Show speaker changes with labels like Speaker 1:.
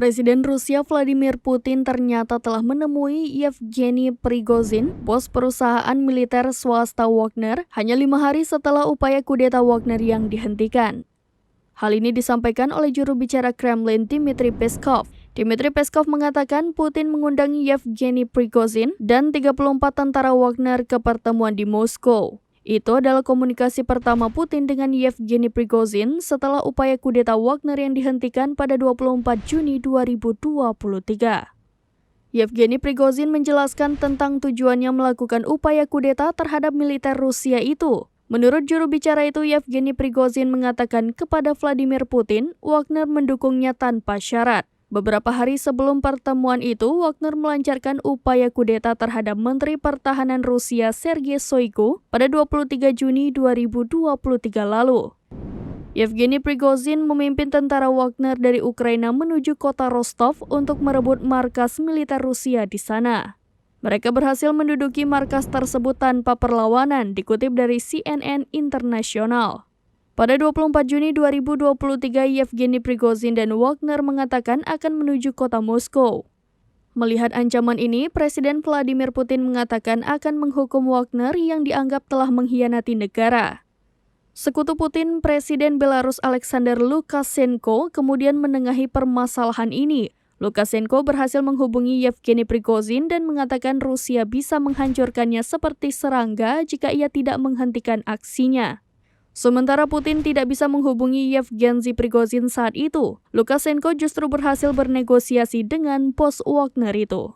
Speaker 1: Presiden Rusia Vladimir Putin ternyata telah menemui Yevgeny Prigozhin, bos perusahaan militer swasta Wagner, hanya 5 hari setelah upaya kudeta Wagner yang dihentikan. Hal ini disampaikan oleh juru bicara Kremlin Dmitry Peskov. Dmitry Peskov mengatakan Putin mengundang Yevgeny Prigozhin dan 34 tentara Wagner ke pertemuan di Moskow. Itu adalah komunikasi pertama Putin dengan Yevgeny Prigozhin setelah upaya kudeta Wagner yang dihentikan pada 24 Juni 2023. Yevgeny Prigozhin menjelaskan tentang tujuannya melakukan upaya kudeta terhadap militer Rusia itu. Menurut juru bicara itu, Yevgeny Prigozhin mengatakan kepada Vladimir Putin, Wagner mendukungnya tanpa syarat. Beberapa hari sebelum pertemuan itu, Wagner melancarkan upaya kudeta terhadap Menteri Pertahanan Rusia Sergei Shoigu pada 23 Juni 2023 lalu. Yevgeny Prigozhin memimpin tentara Wagner dari Ukraina menuju kota Rostov untuk merebut markas militer Rusia di sana. Mereka berhasil menduduki markas tersebut tanpa perlawanan, dikutip dari CNN Internasional. Pada 24 Juni 2023, Yevgeny Prigozhin dan Wagner mengatakan akan menuju kota Moskow. Melihat ancaman ini, Presiden Vladimir Putin mengatakan akan menghukum Wagner yang dianggap telah mengkhianati negara. Sekutu Putin, Presiden Belarus Alexander Lukashenko, kemudian menengahi permasalahan ini. Lukashenko berhasil menghubungi Yevgeny Prigozhin dan mengatakan Rusia bisa menghancurkannya seperti serangga jika ia tidak menghentikan aksinya. Sementara Putin tidak bisa menghubungi Yevgeny Prigozhin saat itu, Lukashenko justru berhasil bernegosiasi dengan bos Wagner itu.